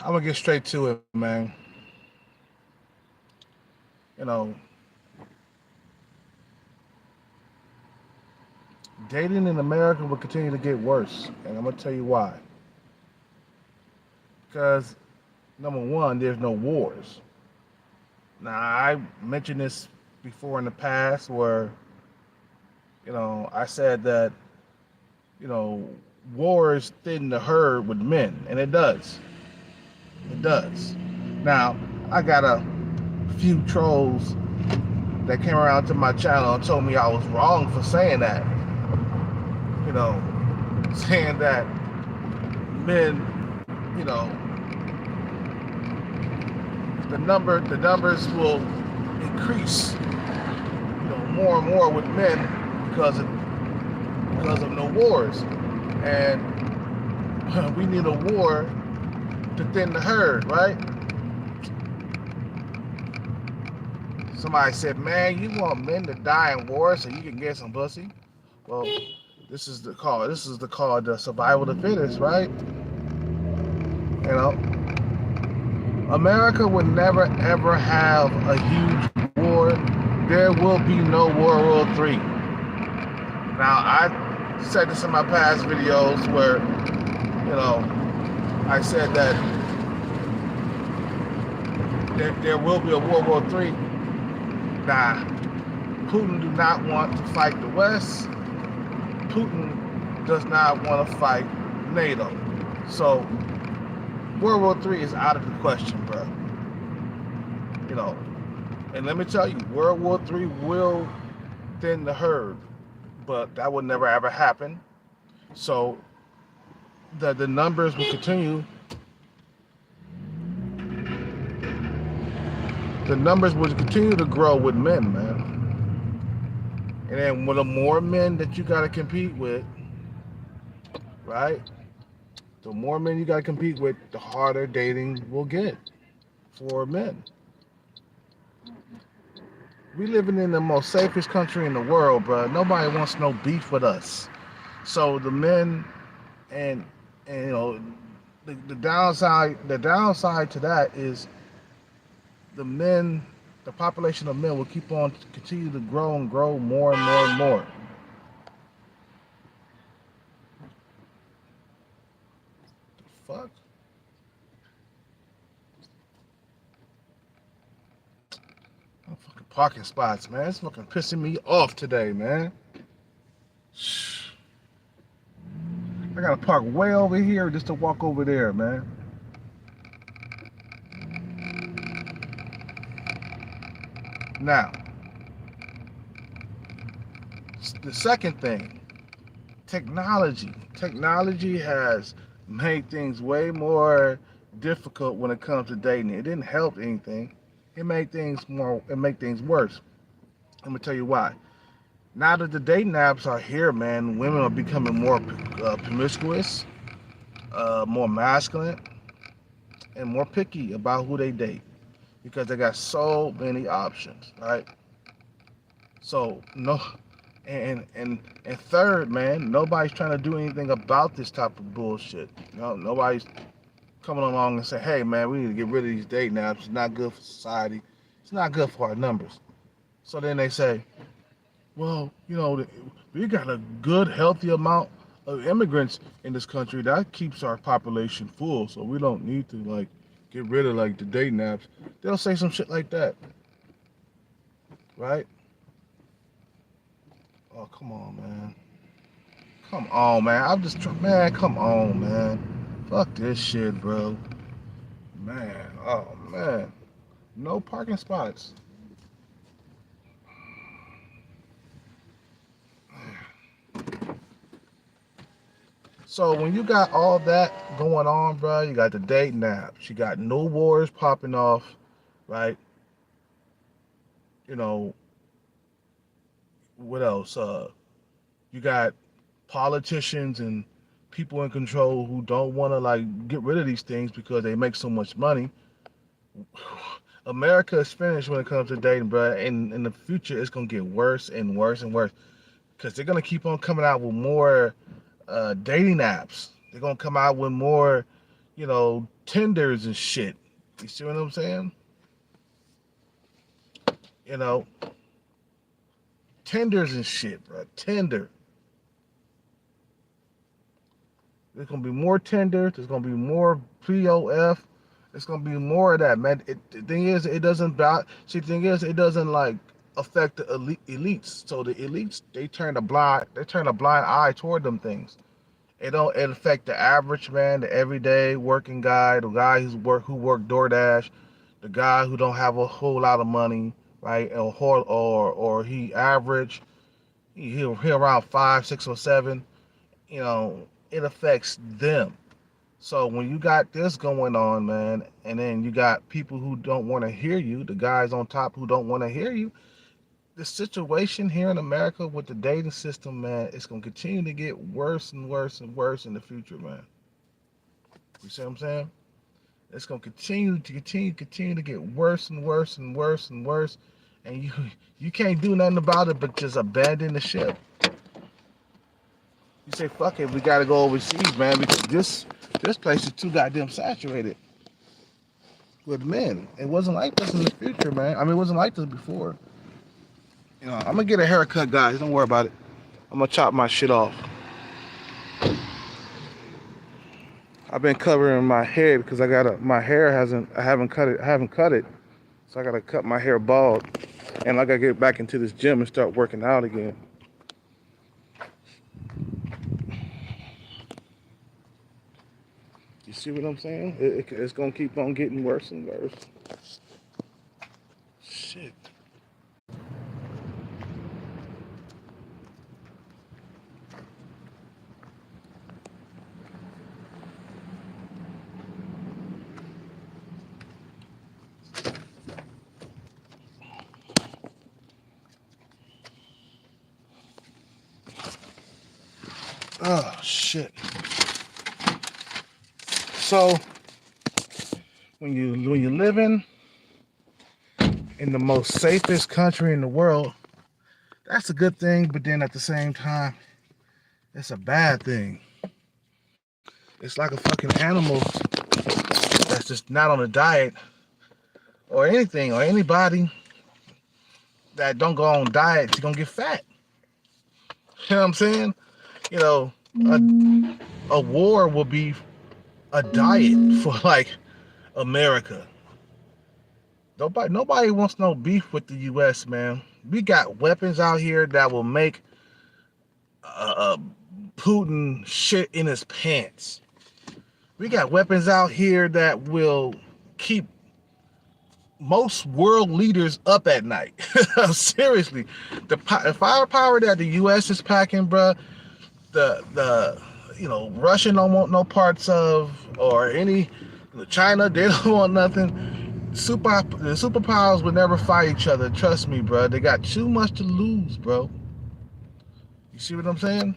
I'm gonna get straight to it, man. You know, dating in America will continue to get worse, and I'm gonna tell you why. Because number one, there's no wars. Now I mentioned this before in the past, where I said that you know wars thin the herd with men, and it does. It does. Now I got a few trolls that came around to my channel and told me I was wrong for saying that. You know, saying that men, you know, the numbers will increase, more and more with men because of no wars, and we need a war to thin the herd, right? Somebody said, "Man, you want men to die in war so you can get some pussy?" Well, This is the call the survival of the fittest, right? You know, America would never ever have a huge war. There will be no World War III. Now, I said this in my past videos where, I said that there will be a World War III. Now, Putin do not want to fight the West. Putin does not want to fight NATO. So, World War III is out of the question, bro. And let me tell you, World War III will thin the herd, but that would never ever happen. So the numbers will continue. The numbers will continue to grow with men, man. And then with the more men that you got to compete with, right? The more men you got to compete with, the harder dating will get for men. We living in the most safest country in the world, bro. Nobody wants no beef with us. So the men and the downside to that is the men, the population of men will keep on continue to grow and grow more and more and more. The fuck? Fucking parking spots, man. It's fucking pissing me off today, man. I gotta park way over here just to walk over there, man. Now, the second thing, technology. Technology has made things way more difficult when it comes to dating. It didn't help anything. It made things worse. I'm gonna tell you why. Now that the dating apps are here, man, women are becoming more promiscuous, more masculine, and more picky about who they date because they got so many options, right? So no, and third, man, nobody's trying to do anything about this type of bullshit. Nobody's coming along and say, "Hey, man, we need to get rid of these dating apps. It's not good for society. It's not good for our numbers." So then they say, "Well, we got a good, healthy amount of immigrants in this country that keeps our population full, so we don't need to get rid of the dating apps." They'll say some shit like that, right? Oh, come on, man. Come on, man. Man, come on, man. Fuck this shit, bro. Man, oh, man. No parking spots. So when you got all that going on, bro, you got the dating apps. You got no wars popping off, right? You know, what else? You got politicians and people in control who don't want to get rid of these things because they make so much money. America is finished when it comes to dating, bro. And in the future, it's gonna get worse and worse and worse because they're gonna keep on coming out with more dating apps. They're gonna come out with more, tenders and shit. You see what I'm saying? You know, tenders and shit, bro. Tender. There's gonna be more tender. There's gonna be more POF. It's gonna be more of that, man. The thing is, it doesn't. See, the thing is, it doesn't like affect the elites. So the elites, they turn a blind eye toward them things. It don't. It affect the average man, the everyday working guy, the guy who work DoorDash, the guy who don't have a whole lot of money, right? Or he average. He around 5, 6, or 7. It affects them. So when you got this going on, man, and then you got people who don't want to hear you, the guys on top who don't want to hear you, the situation here in America with the dating system, man, it's gonna continue to get worse and worse and worse in the future, man. You see what I'm saying? It's gonna continue to get worse and worse and worse and worse, and you can't do nothing about it but just abandon the ship. You say, fuck it, we gotta go overseas, man, because this place is too goddamn saturated with men. It wasn't like this in the future, man. I mean, it wasn't like this before. I'm gonna get a haircut, guys. Don't worry about it. I'm gonna chop my shit off. I've been covering my head because I haven't cut it. So I gotta cut my hair bald. And I gotta get back into this gym and start working out again. You see what I'm saying? It's gonna keep on getting worse and worse. Shit. Oh shit. So when you're living in the most safest country in the world, that's a good thing, but then at the same time, it's a bad thing. It's like a fucking animal that's just not on a diet or anything or anybody that don't go on diet, you're gonna get fat. You know what I'm saying? A war will be a diet for like America. Nobody wants no beef with the U.S., man. We got weapons out here that will make Putin shit in his pants. We got weapons out here that will keep most world leaders up at night. Seriously, the firepower that the U.S. is packing, bruh, the Russia don't want no parts of, or China, they don't want nothing. The superpowers would never fight each other. Trust me, bro. They got too much to lose, bro. You see what I'm saying?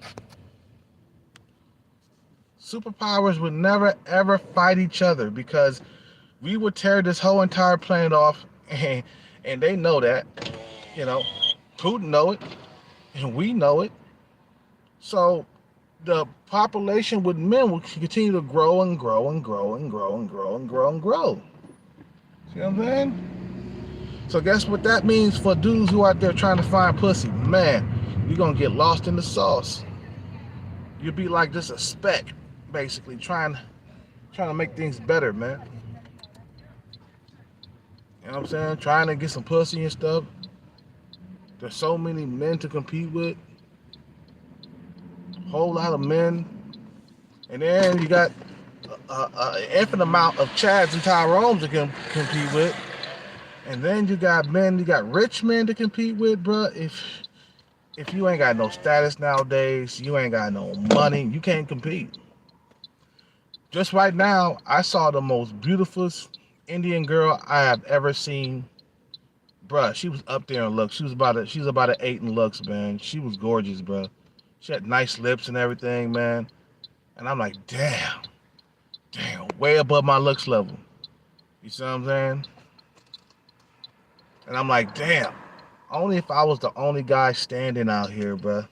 Superpowers would never ever fight each other because we would tear this whole entire planet off, and they know that. Putin know it, and we know it. So the population with men will continue to grow and grow and grow and grow and grow and grow and grow. See what I'm saying? So guess what that means for dudes who out there trying to find pussy? Man, you're gonna get lost in the sauce. You'll be like just a speck, basically, trying to make things better, man. You know what I'm saying? Trying to get some pussy and stuff. There's so many men to compete with. Whole lot of men. And then you got an infinite amount of Chads and Tyrones to compete with. And then you got rich men to compete with, bro. If you ain't got no status nowadays, you ain't got no money, you can't compete. Just right now, I saw the most beautiful Indian girl I have ever seen. Bruh, she was up there in looks. She's about an 8 in looks, man. She was gorgeous, bruh. She had nice lips and everything, man. And I'm like, damn, way above my looks level. You see what I'm saying? And I'm like, damn, only if I was the only guy standing out here, bruh.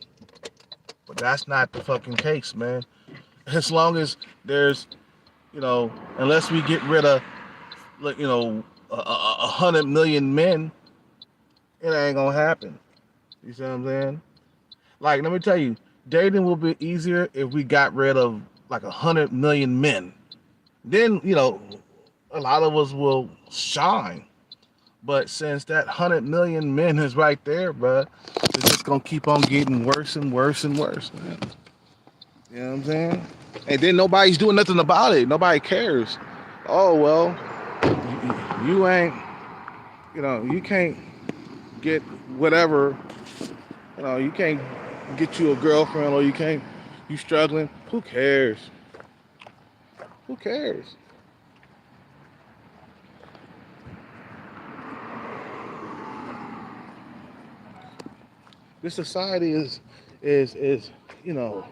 But that's not the fucking case, man. As long as there's Unless we get rid of, like, 100 million men, it ain't gonna happen. You see what I'm saying? Like, let me tell you, dating will be easier if we got rid of like 100 million men. Then, a lot of us will shine. But since that 100 million men is right there, bruh, it's just gonna keep on getting worse and worse and worse, man. You know what I'm saying? And then nobody's doing nothing about it. Nobody cares. Oh well, you ain't, you can't get whatever. You can't get you a girlfriend, or you struggling. Who cares? Who cares? This society is you know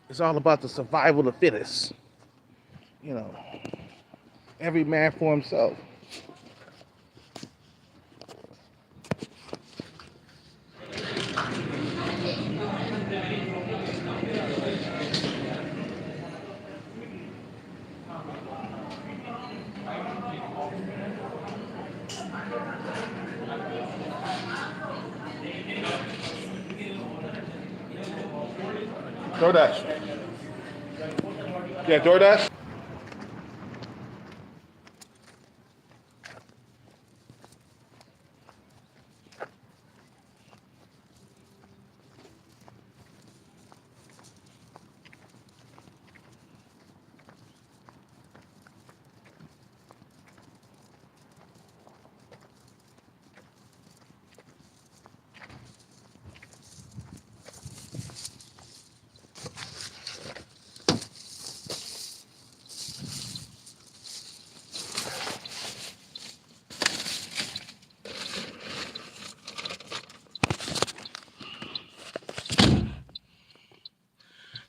it's all about the survival of the fittest. You know, every man for himself. DoorDash. Yeah, DoorDash.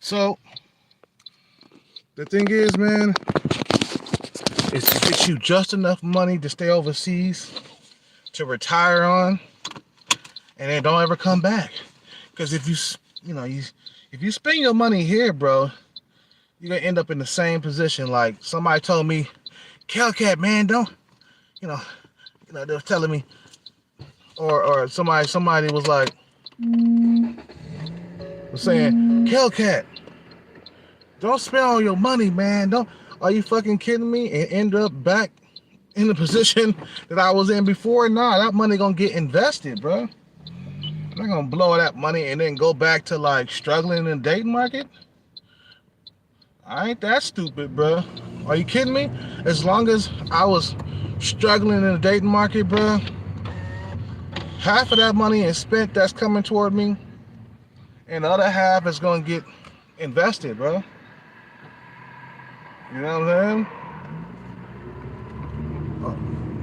So the thing is, man, is to get you just enough money to stay overseas, to retire on, and then don't ever come back. Because if if you spend your money here, bro, you're gonna end up in the same position. Like somebody told me, Calcat, man, don't, they were telling me, or somebody was like, was saying, Calcat, don't spend all your money, man. Don't. Are you fucking kidding me? And end up back in the position that I was in before? Nah, that money gonna get invested, bro. I'm not gonna blow that money and then go back to like struggling in the dating market. I ain't that stupid, bro. Are you kidding me? As long as I was struggling in the dating market, bro, half of that money is spent that's coming toward me, and the other half is gonna get invested, bro. You know what I'm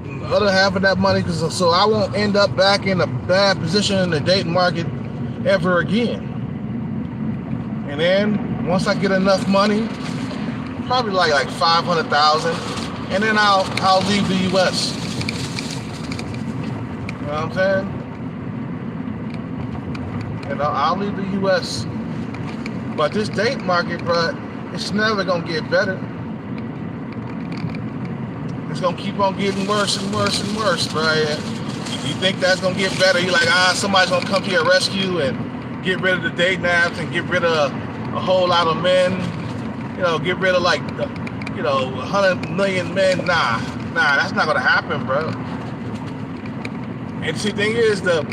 saying? The other half of that money, so I won't end up back in a bad position in the dating market ever again. And then once I get enough money, probably like 500,000, and then I'll leave the U.S. You know what I'm saying? And I'll leave the U.S. But this dating market, bro, it's never gonna get better. It's gonna keep on getting worse and worse and worse, bro. You think that's gonna get better? You're like, somebody's gonna come to your rescue and get rid of the dating apps and get rid of a whole lot of men. Get rid of like, 100 million men. Nah, that's not gonna happen, bro. And see, the thing is, the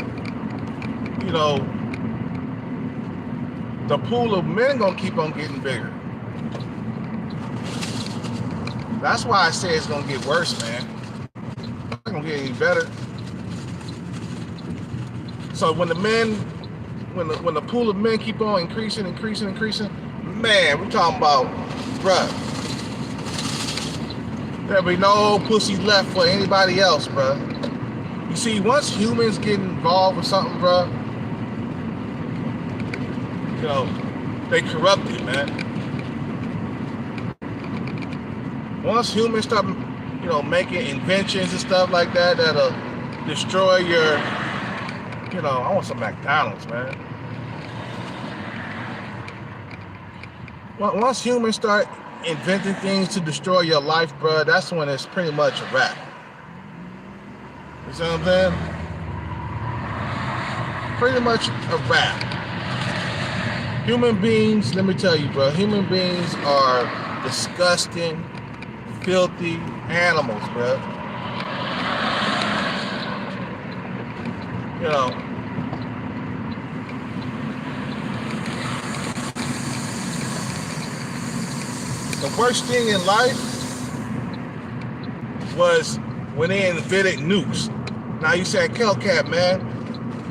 pool of men gonna keep on getting bigger. That's why I say it's gonna get worse, man. It's not gonna get any better. So when the pool of men keep on increasing, man, we're talking about, bruh, there'll be no pussy left for anybody else, bruh. You see, once humans get involved with something, bruh, they corrupt it, man. Once humans start, making inventions and stuff like that, that'll destroy your, I want some McDonald's, man. Once humans start inventing things to destroy your life, bro, that's when it's pretty much a wrap. You see what I'm saying? Pretty much a wrap. Human beings, let me tell you, bro, human beings are disgusting, filthy animals, bro. You know, the worst thing in life was when they invented nukes. Now you said, Kelcat, man,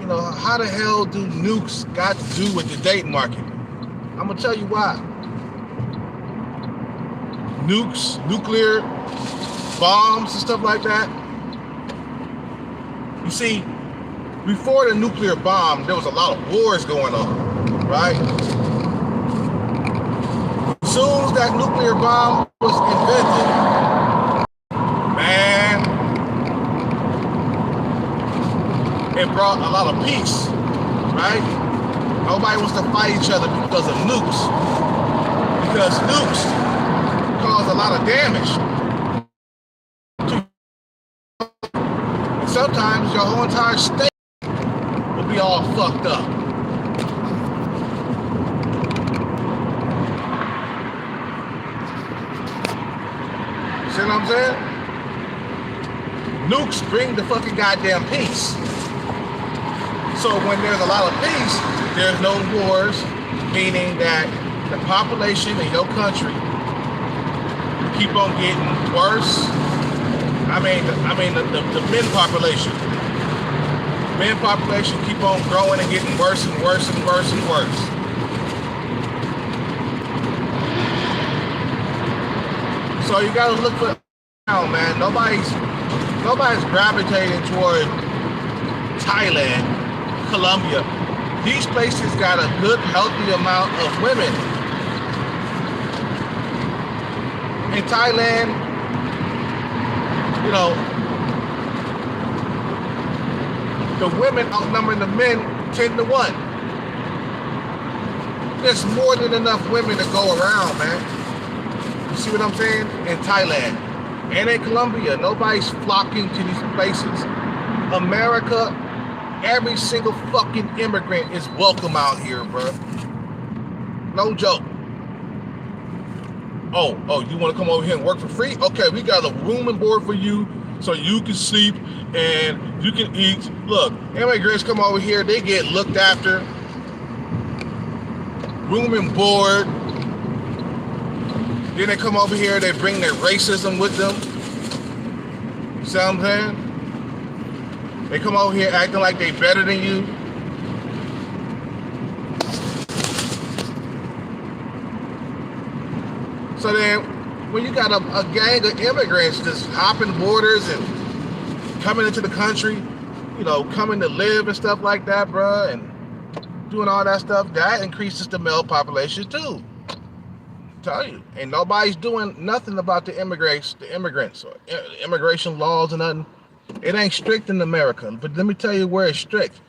you know, how the hell do nukes got to do with the dating market? I'm gonna tell you why. Nukes, nuclear bombs and stuff like that. You see, before the nuclear bomb, there was a lot of wars going on, right? As soon as that nuclear bomb was invented, man, it brought a lot of peace, right? Nobody wants to fight each other because of nukes. Because nukes cause a lot of damage. And sometimes your whole entire state will be all fucked up. See what I'm saying? Nukes bring the fucking goddamn peace. So when there's a lot of peace, there's no wars, meaning that the population in your country keep on getting worse. I mean the men population. Men population keep on growing and getting worse and worse and worse and worse. So you gotta look for now, man. Nobody's gravitating toward Thailand, Colombia. These places got a good, healthy amount of women. In Thailand, you know, the women outnumber the men 10-1. There's more than enough women to go around, man. You see what I'm saying? In Thailand and in Colombia, nobody's flocking to these places. America, every single fucking immigrant is welcome out here, bro. No joke. Oh, you want to come over here and work for free? Okay, we got a room and board for you so you can sleep and you can eat. Look, immigrants come over here, they get looked after. Room and board. Then they come over here, they bring their racism with them. You see what I'm saying? They come over here acting like they better than you. So then, when you got a gang of immigrants just hopping borders and coming into the country, you know, coming to live and stuff like that, bruh, and doing all that stuff, that increases the male population too. Tell you, and nobody's doing nothing about the immigrants or immigration laws and nothing. It ain't strict in America, but let me tell you where it's strict.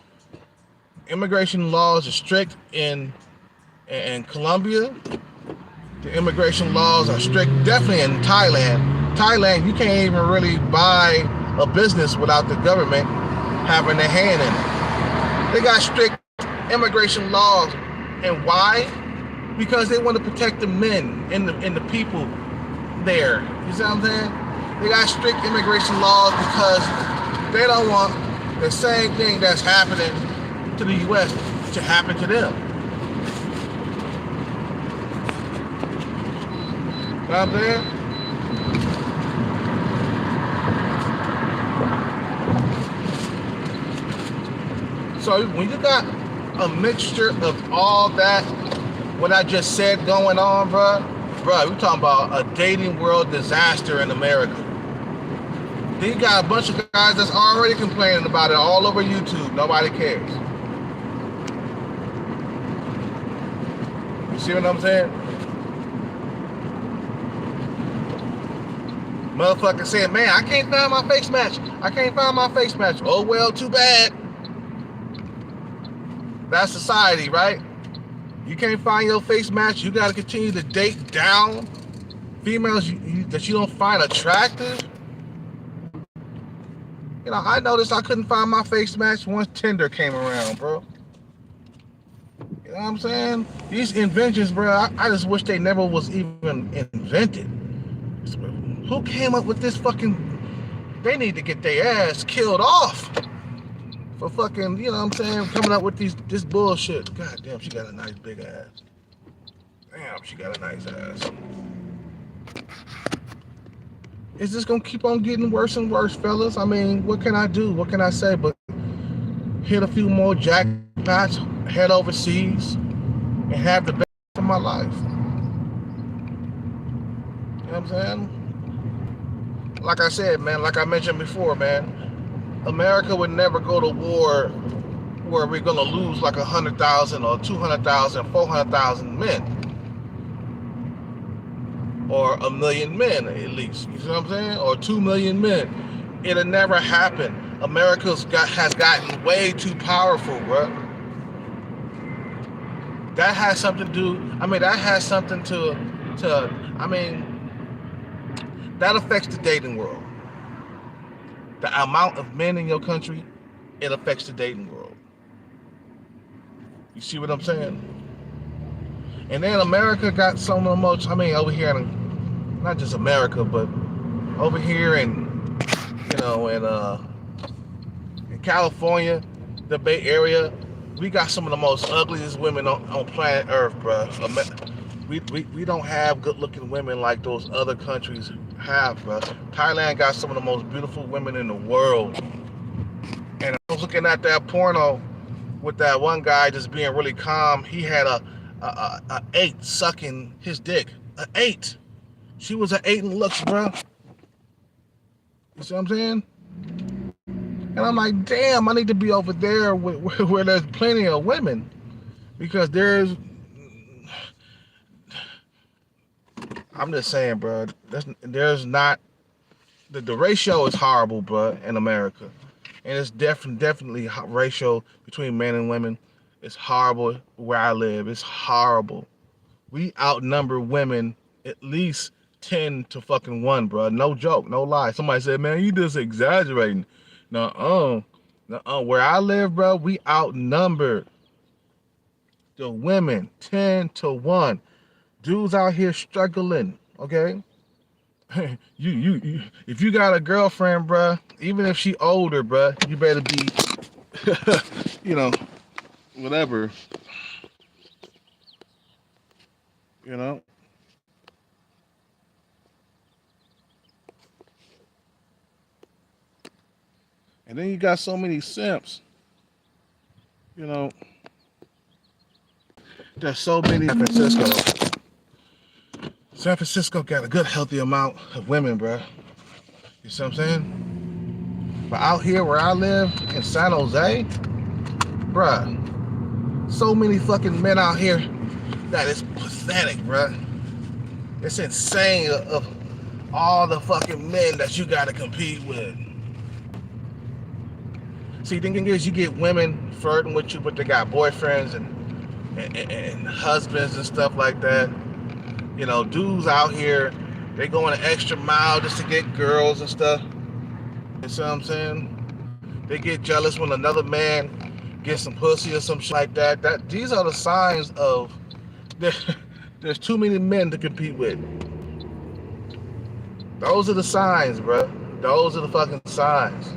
Immigration laws are strict in Colombia. The immigration laws are strict, definitely in Thailand. Thailand, you can't even really buy a business without the government having their hand in it. They got strict immigration laws, and why? Because they want to protect the men and the people there. You see what I'm saying? They got strict immigration laws because they don't want the same thing that's happening to the U.S. to happen to them. You know what I'm saying? So when you got a mixture of all that, what I just said going on, bro, we're talking about a dating world disaster in America. Then you got a bunch of guys that's already complaining about it all over YouTube. Nobody cares. You see what I'm saying? Motherfucker saying, man, I can't find my face match. Oh, well, too bad. That's society, right? You can't find your face match. You got to continue to date down females that you don't find attractive. You know, I noticed I couldn't find my face match once Tinder came around, bro. You know what I'm saying? These inventions, bro, I just wish they never was even invented. Who came up with this fucking... They need to get their ass killed off for fucking, you know what I'm saying, coming up with this bullshit. God damn, she got a nice big ass. Damn, she got a nice ass. It's just gonna keep on getting worse and worse, fellas. I mean, what can I do? What can I say but hit a few more jackpots, head overseas, and have the best of my life? You know what I'm saying? Like I said, man, like I mentioned before, man, America would never go to war where we're gonna lose like 100,000 or 200,000, 400,000 men. Or 1 million men, at least. You see what I'm saying? Or 2 million men. It'll never happen. America's has gotten way too powerful, bro. That has something to do. I mean, that has something to. I mean, that affects the dating world. The amount of men in your country, it affects the dating world. You see what I'm saying? And then America got some of the most. I mean, over here in, not just America, but over here in, you know, in California, the Bay Area, we got some of the most ugliest women on planet Earth, bro. We don't have good-looking women like those other countries have, bro. Thailand got some of the most beautiful women in the world. And I was looking at that porno with that one guy just being really calm. He had a 8 sucking his dick. An 8. She was an 8 in looks, bro. You see what I'm saying? And I'm like, damn, I need to be over there where there's plenty of women. Because I'm just saying, bro, there's not, the ratio is horrible, bro, in America. And it's definitely ratio between men and women. It's horrible where I live. It's horrible. We outnumber women at least 10 to fucking 1, bro. No joke, no lie. Somebody said, man, you just exaggerating. No, where I live, bro, we outnumber the women 10 to 1. Dudes out here struggling, okay? you if you got a girlfriend, bro, even if she older, bro, you better be you know, whatever, you know. And then you got so many simps, you know. There's so many in San Francisco. San Francisco got a good healthy amount of women, bro. You see what I'm saying? But out here where I live in San Jose, bruh, so many fucking men out here that is pathetic, bruh. It's insane of all the fucking men that you gotta compete with. See, the thing is, you get women flirting with you, but they got boyfriends and husbands and stuff like that. You know, dudes out here, they going an extra mile just to get girls and stuff. You see what I'm saying? They get jealous when another man gets some pussy or some shit like that. These are the signs of there's too many men to compete with. Those are the signs, bro. Those are the fucking signs.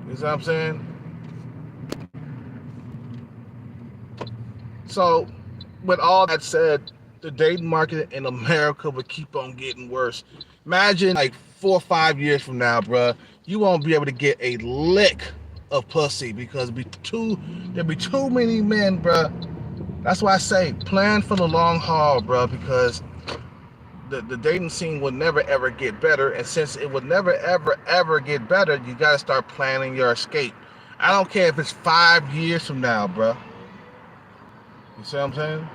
You see what I'm saying? So, with all that said, the dating market in America would keep on getting worse. Imagine like 4 or 5 years from now, bro, you won't be able to get a lick of pussy because there'll be too many men, bro. That's why I say plan for the long haul, bro, because the dating scene will never ever get better, and since it will never ever get better, you gotta start planning your escape. I don't care if it's 5 years from now, bro. You see what I'm saying?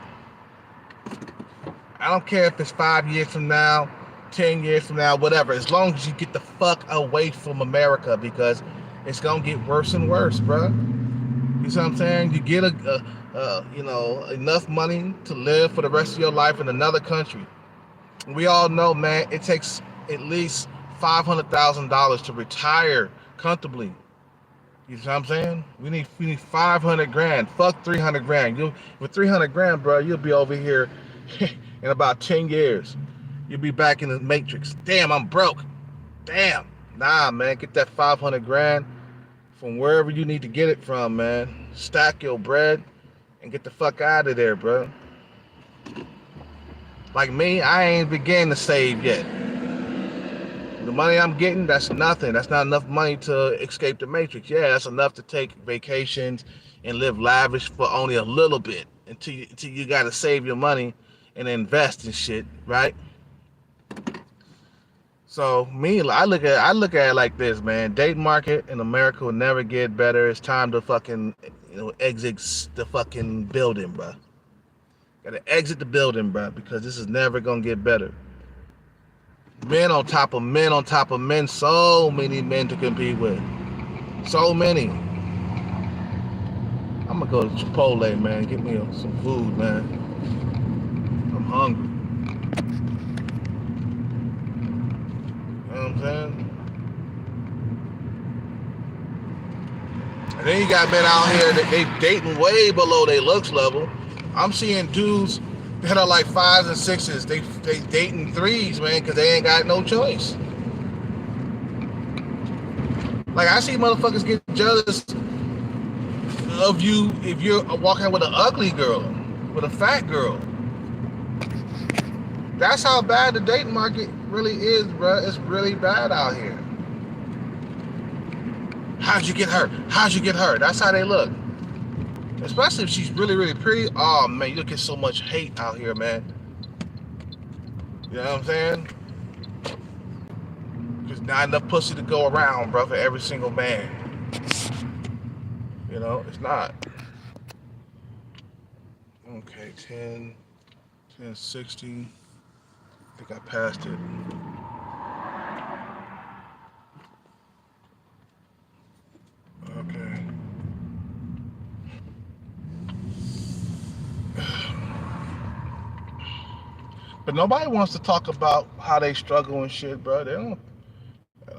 I don't care if it's 5 years from now, 10 years from now, whatever. As long as you get the fuck away from America, because it's gonna get worse and worse, bro. You You see what I'm saying? You get enough money to live for the rest of your life in another country. We all know, man, it takes at least $500,000 to retire comfortably. You know what I'm saying? We need 500 grand. Fuck 300 grand. With 300 grand, bro, you'll be over here in about 10 years. You'll be back in the matrix. Damn, I'm broke. Damn. Nah, man, get that 500 grand from wherever you need to get it from, man. Stack your bread and get the fuck out of there, bro. Like me, I ain't beginning to save yet. The money I'm getting, that's nothing. That's not enough money to escape the matrix. Yeah, that's enough to take vacations and live lavish for only a little bit until you got to save your money and invest in shit, right? So me, I look at it like this, man. Date market in America will never get better. It's time to fucking exit the fucking building, bro. Gotta exit the building, bro, because this is never gonna get better. Men on top of men on top of men. So many men to compete with. So many. I'm gonna go to Chipotle, man. Get me some food, man. I'm hungry. You know what I'm saying? And then you got men out here that they dating way below their looks level. I'm seeing dudes that are like 5s and 6s. They dating 3s, man, because they ain't got no choice. Like, I see motherfuckers get jealous of you if you're walking with an ugly girl, with a fat girl. That's how bad the dating market really is, bro. It's really bad out here. How'd you get her? How'd you get her? That's how they look. Especially if she's really, really pretty. Oh, man, you get so much hate out here, man. You know what I'm saying? There's not enough pussy to go around, bro, for every single man. You know, it's not. Okay, 1060. I think I passed it. Okay. But nobody wants to talk about how they struggle and shit, bro.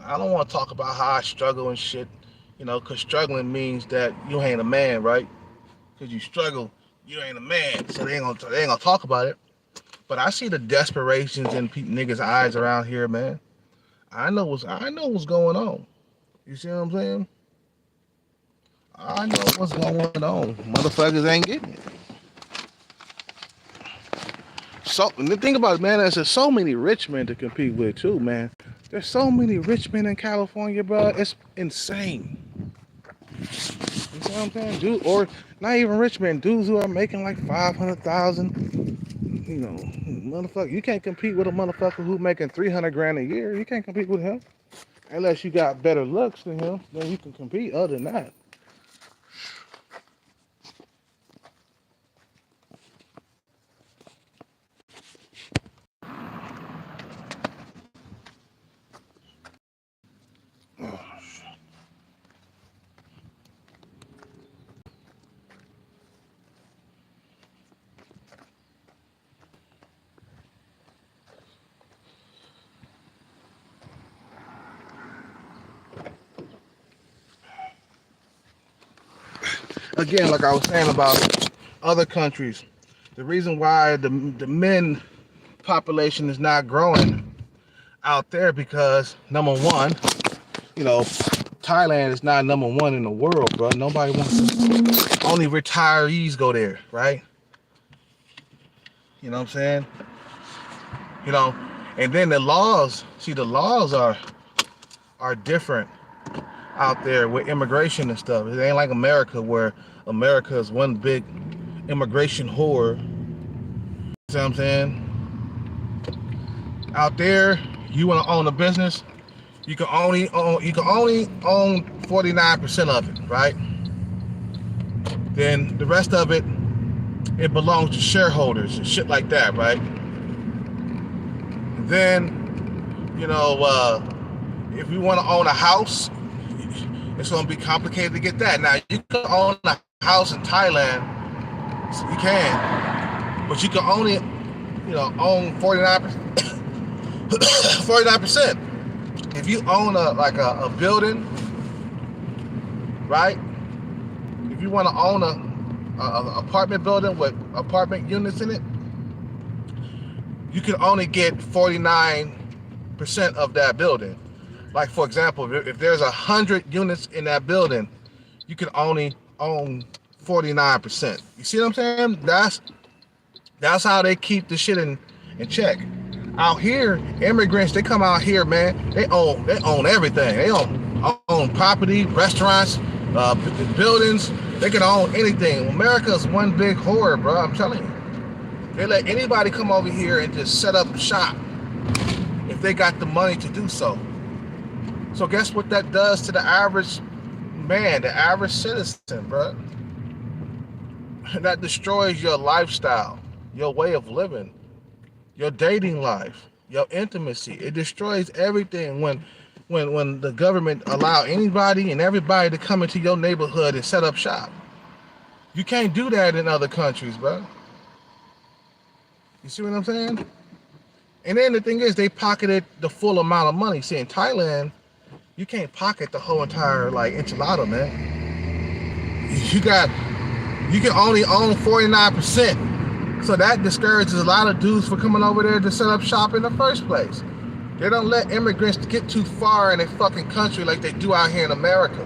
I don't want to talk about how I struggle and shit, because struggling means that you ain't a man, right? Because you struggle, you ain't a man, so they ain't gonna talk about it. But I see the desperations in niggas' eyes around here, man. I know what's going on. You see what I'm saying? I know what's going on. Motherfuckers ain't getting it. So the thing about it, man, there's so many rich men to compete with too, man. There's so many rich men in California, bro. It's insane. You see what I'm saying? Dude, or not even rich men, dudes who are making like 500,000. Motherfucker, you can't compete with a motherfucker who's making 300 grand a year. You can't compete with him unless you got better looks than him. Then you can compete. Other than that. Again, like I was saying about other countries, the reason why the men population is not growing out there because number one, Thailand is not number one in the world, bro. Nobody wants to. Only retirees go there, right? You know what I'm saying? And then the laws are different out there with immigration and stuff. It ain't like America where America is one big immigration whore. You know what I'm saying? Out there, you want to own a business, you can only own 49% of it, right? Then the rest of it belongs to shareholders and shit like that, right? And then, if you want to own a house, it's going to be complicated to get that. Now, you can own a house in Thailand, you can, but you can only, own 49%. 49%. If you own a building, right? If you want to own a apartment building with apartment units in it, you can only get 49% of that building. Like, for example, if there's 100 units in that building, you can only own 49%. You see what I'm saying? That's how they keep the shit in check. Out here, immigrants, they come out here, man. They own everything. They own property, restaurants, buildings. They can own anything. America's one big horror, bro. I'm telling you. They let anybody come over here and just set up shop if they got the money to do so. So guess what that does to the average man, the average citizen, bro? That destroys your lifestyle, your way of living, your dating life, your intimacy. It destroys everything when the government allow anybody and everybody to come into your neighborhood and set up shop. You can't do that in other countries, bro. You see what I'm saying? And then the thing is, they pocketed the full amount of money. See, in Thailand, you can't pocket the whole entire enchilada, man. You can only own 49%. So that discourages a lot of dudes from coming over there to set up shop in the first place. They don't let immigrants get too far in their fucking country like they do out here in America.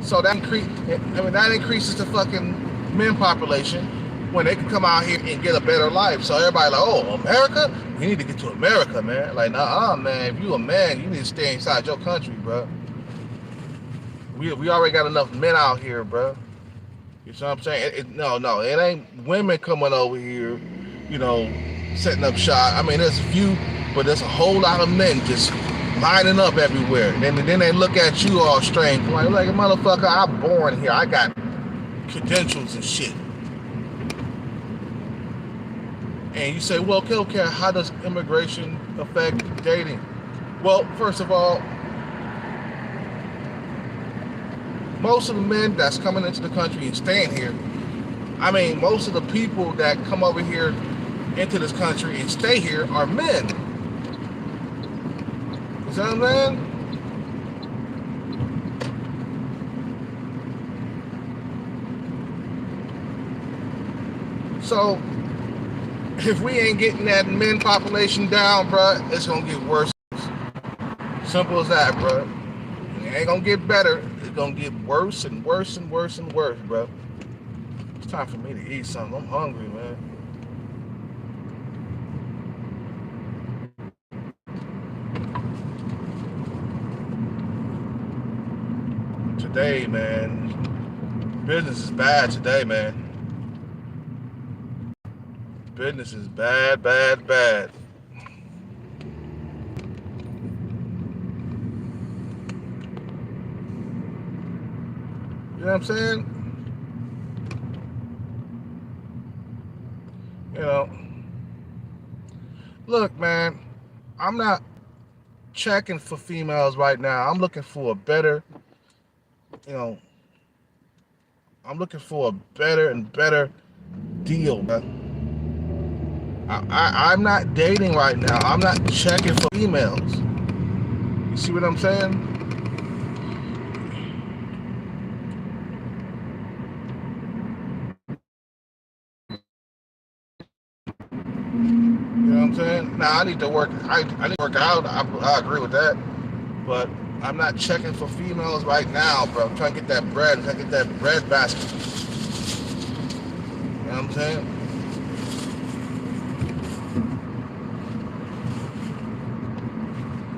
So that increases the fucking men population when they can come out here and get a better life. So everybody like, oh, America? You need to get to America, man. Like, nah, man. If you a man, you need to stay inside your country, bro. We already got enough men out here, bro. You know what I'm saying? No, it ain't women coming over here, setting up shop. I mean, there's a few, but there's a whole lot of men just lining up everywhere. And then they look at you all strange. Like motherfucker, I'm born here. I got credentials and shit. And you say, well, okay, how does immigration affect dating? Well, first of all, most of the men that's coming into the country and staying here, I mean, most of the people that come over here into this country and stay here are men. You see what I'm saying? So, if we ain't getting that men population down, bro, it's gonna get worse. Simple as that, bro. It ain't gonna get better. It's gonna get worse and worse and worse and worse, bro. It's time for me to eat something. I'm hungry, man. Today, man, business is bad today, man. Business is bad, bad, bad. You know what I'm saying? Look, man, I'm not checking for females right now. I'm looking for a better, I'm looking for a better and better deal, man. I'm not dating right now. I'm not checking for females. You see what I'm saying? You know what I'm saying? Now I need to work. I need to work out. I agree with that, but I'm not checking for females right now, bro. I'm trying to get that bread. I'm trying to get that bread basket. You know what I'm saying?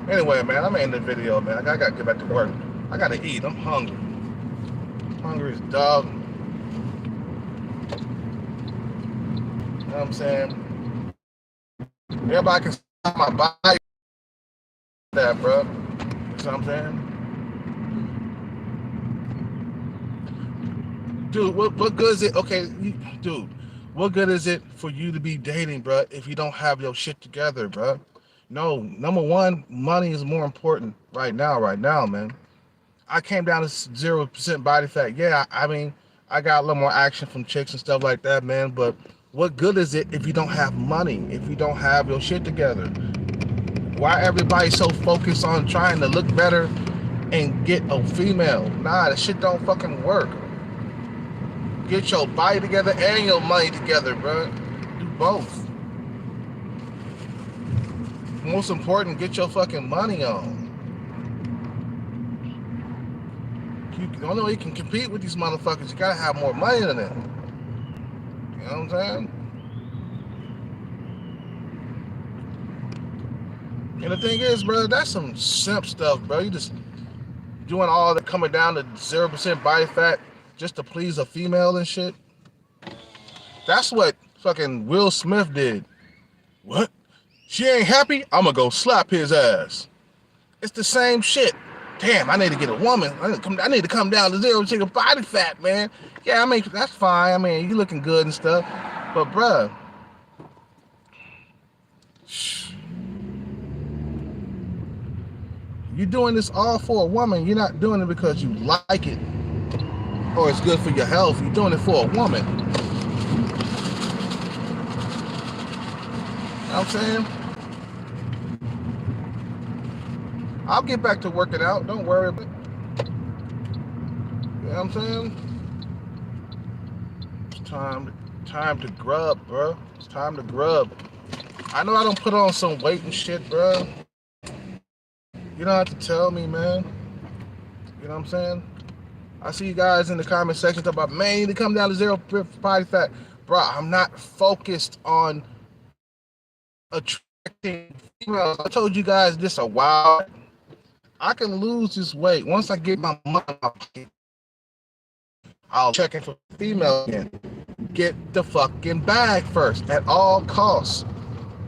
Anyway, man, I'm ending the video, man. I gotta get back to work. I gotta eat. I'm hungry. Hungry as a dog. You know what I'm saying? Everybody can stop my body. That, bro. You know what I'm saying? Dude, what good is it? Okay, dude, what good is it for you to be dating, bro, if you don't have your shit together, bro? No, number one, money is more important right now, man. I came down to 0% body fat. Yeah, I mean, I got a little more action from chicks and stuff like that, man. But what good is it if you don't have money? If you don't have your shit together? Why everybody so focused on trying to look better and get a female? Nah, that shit don't fucking work. Get your body together and your money together, bro. Do both. Most important, get your fucking money on. The only way you can compete with these motherfuckers, you gotta have more money than them. You know what I'm saying? And the thing is, bro, that's some simp stuff, bro. You just doing all that, coming down to 0% body fat just to please a female and shit. That's what fucking Will Smith did. What? She ain't happy? I'm gonna go slap his ass. It's the same shit. Damn, I need to get a woman. I need to come down to 0% body fat, man. Yeah, I mean, that's fine. I mean, you looking good and stuff. But, bruh, you're doing this all for a woman. You're not doing it because you like it or it's good for your health. You're doing it for a woman. You know what I'm saying? I'll get back to working out. Don't worry about it. You know what I'm saying? It's time to grub, bro. It's time to grub. I know I don't put on some weight and shit, bro. You don't have to tell me, man. You know what I'm saying? I see you guys in the comment section talking about, man, you need to come down to 0% body fat. Bro, I'm not focused on attracting females. I told you guys this a while. I can lose this weight. Once I get my money, I'll check in for female again. Get the fucking bag first at all costs.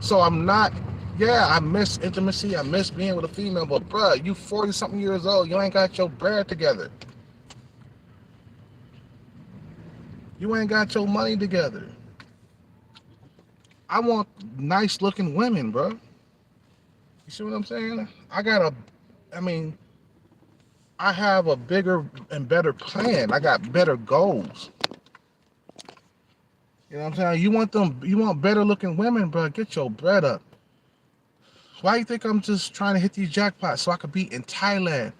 So I'm not, yeah, I miss intimacy. I miss being with a female. But, bruh, you 40-something years old. You ain't got your bread together. You ain't got your money together. I want nice-looking women, bro. You see what I'm saying? I have a bigger and better plan. I got better goals. You know what I'm saying? You want better looking women, bro. Get your bread up. Why you think I'm just trying to hit these jackpots so I could be in Thailand,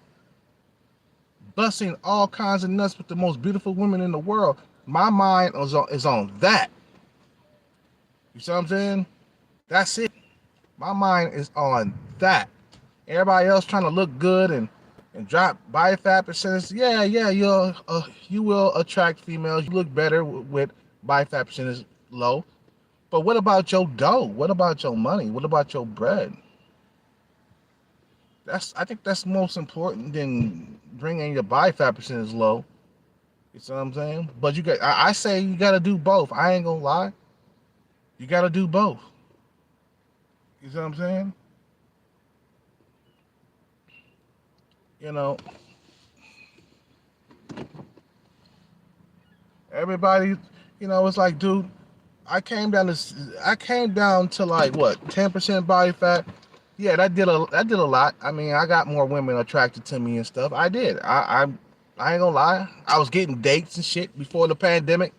busting all kinds of nuts with the most beautiful women in the world? My mind is on that. You see what I'm saying? That's it. My mind is on that. Everybody else trying to look good and drop body fat percentage. Yeah, you will attract females. You look better with body fat percentage low. But what about your dough? What about your money? What about your bread? I think that's most important than bringing your body fat percentage low. You see what I'm saying? But I say you got to do both. I ain't gonna lie. You got to do both. You see what I'm saying? You know, everybody, it's like, dude, I came down to like what, 10% body fat. Yeah, that did a lot. I mean, I got more women attracted to me and stuff. I did. I ain't gonna lie. I was getting dates and shit before the pandemic.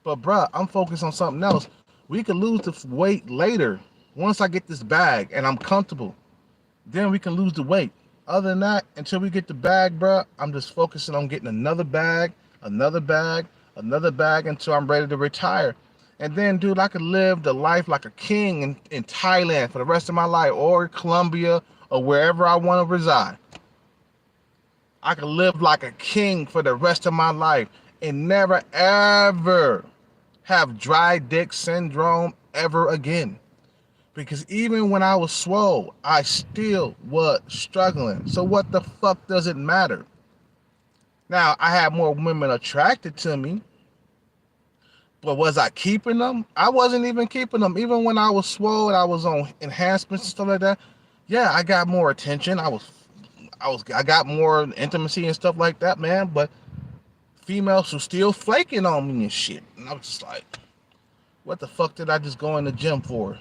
But bruh, I'm focused on something else. We could lose the weight later. Once I get this bag and I'm comfortable, then we can lose the weight. Other than that, until we get the bag, bruh, I'm just focusing on getting another bag until I'm ready to retire. And then, dude, I could live the life like a king in Thailand for the rest of my life, or Colombia, or wherever I want to reside. I could live like a king for the rest of my life and never, ever have dry dick syndrome ever again. Because even when I was swole, I still was struggling. So what the fuck does it matter? Now, I had more women attracted to me, but was I keeping them? I wasn't even keeping them. Even when I was swole and I was on enhancements and stuff like that, yeah, I got more attention. I got more intimacy and stuff like that, man. But females were still flaking on me and shit. And I was just like, what the fuck did I just go in the gym for?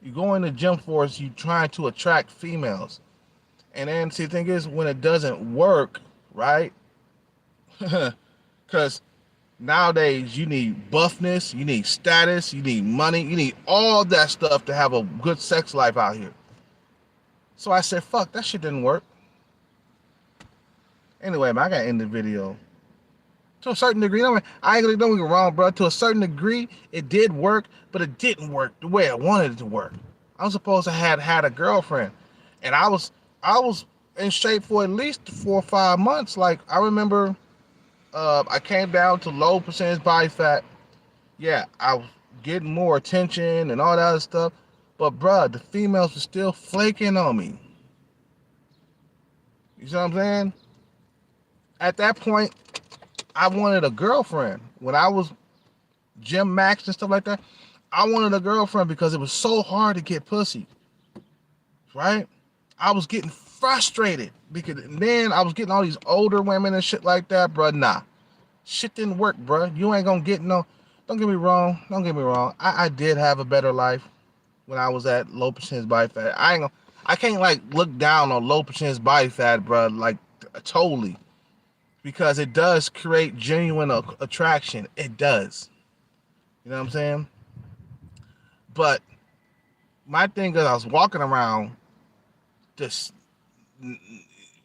You go in the gym for is you trying to attract females. And then see, the thing is, when it doesn't work, right? Because Nowadays, you need buffness, you need status, you need money, you need all that stuff to have a good sex life out here. So I said, fuck, that shit didn't work. Anyway, man, I gotta end the video. To a certain degree, I ain't gonna don't get wrong, bro. To a certain degree, it did work, but it didn't work the way I wanted it to work. I was supposed to have had a girlfriend, and I was in shape for at least 4 or 5 months. Like I remember, I came down to low percentage body fat. Yeah, I was getting more attention and all that other stuff, but bruh, the females were still flaking on me. You see what I'm saying? At that point, I wanted a girlfriend. When I was gym max and stuff like that, I wanted a girlfriend because it was so hard to get pussy, right? I was getting frustrated because then I was getting all these older women and shit like that, bro. Nah, shit didn't work, bro. You ain't gonna get no. Don't get me wrong. Don't get me wrong. I did have a better life when I was at low percentage body fat. I can't like look down on low percentage body fat, bro. Like totally, because it does create genuine attraction. It does. You know what I'm saying? But my thing is, I was walking around just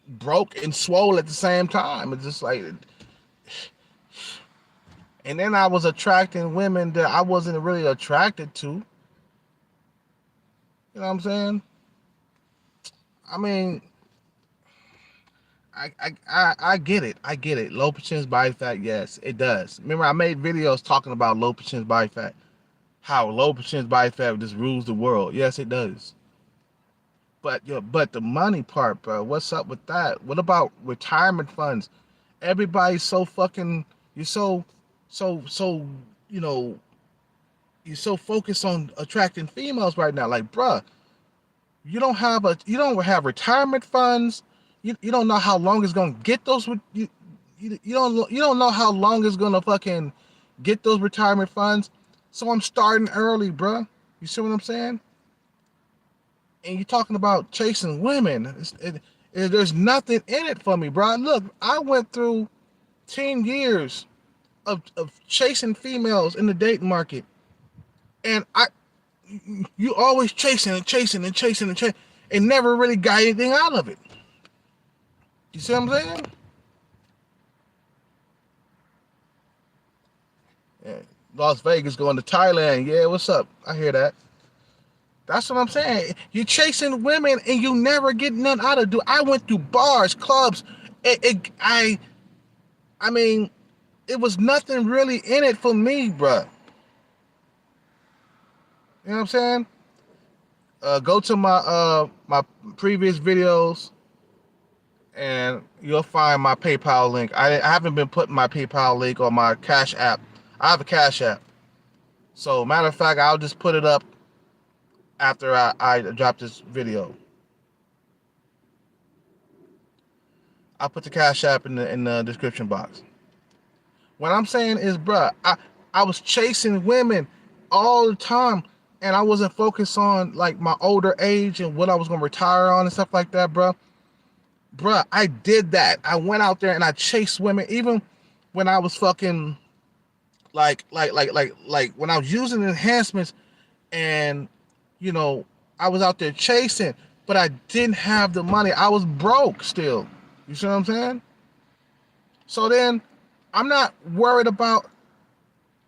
broke and swole at the same time. It's just like, and then I was attracting women that I wasn't really attracted to. You know what I'm saying? I mean, I get it. I get it. Low percentage body fat, yes, it does. Remember, I made videos talking about low percentage body fat. How low percentage body fat just rules the world. Yes, it does. But the money part, bro. What's up with that? What about retirement funds? Everybody's so fucking. You're so. You know. You're so focused on attracting females right now. Like, bruh, you don't have retirement funds. You don't know how long it's gonna get those. You don't know how long it's gonna fucking get those retirement funds. So I'm starting early, bruh. You see what I'm saying? And you're talking about chasing women. There's nothing in it for me, bro. Look, I went through 10 years of chasing females in the dating market, and you always chasing and chasing and chasing and chasing, and never really got anything out of it. You see what I'm saying? Yeah. Las Vegas going to Thailand. Yeah, what's up? I hear that. That's what I'm saying. You're chasing women and you never get none out of it. I went through bars, clubs. I mean, it was nothing really in it for me, bruh. You know what I'm saying? Go to my previous videos and you'll find my PayPal link. I haven't been putting my PayPal link on my Cash App. I have a Cash App. So matter of fact, I'll just put it up after I drop this video. I'll put the Cash App in the description box. What I'm saying is, bruh, I was chasing women all the time, and I wasn't focused on like my older age and what I was gonna retire on and stuff like that, bruh. Bruh, I did that. I went out there and I chased women, even when I was fucking like when I was using enhancements, and you know, I was out there chasing, but I didn't have the money. I was broke still. You see what I'm saying? So then I'm not worried about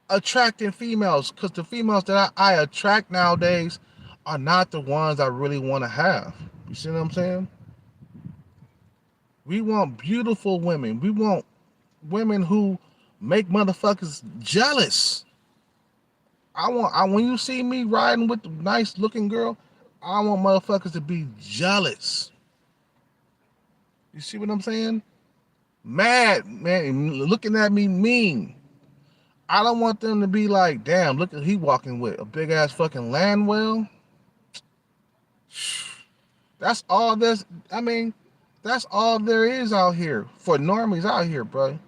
attracting females, because the females that I attract nowadays are not the ones I really want to have. You see what I'm saying? We want beautiful women. We want women who make motherfuckers jealous. When you see me riding with a nice looking girl, I want motherfuckers to be jealous. You see what I'm saying? Mad, man, looking at me mean. I don't want them to be like, damn, look at he walking with a big ass fucking Landwell. That's all this. I mean, that's all there is out here for normies out here, bro.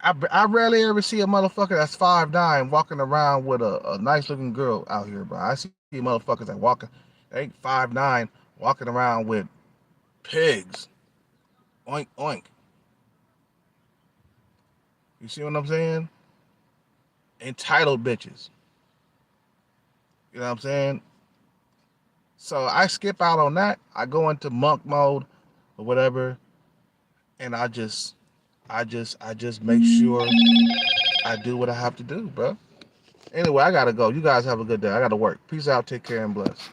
I rarely ever see a motherfucker that's 5'9" walking around with a nice looking girl out here, bro. I see motherfuckers that they 5'9" walking around with pigs. Oink oink. You see what I'm saying? Entitled bitches. You know what I'm saying? So I skip out on that. I go into monk mode or whatever, and I just make sure I do what I have to do, bro. Anyway, I gotta go. You guys have a good day. I gotta work. Peace out. Take care and bless.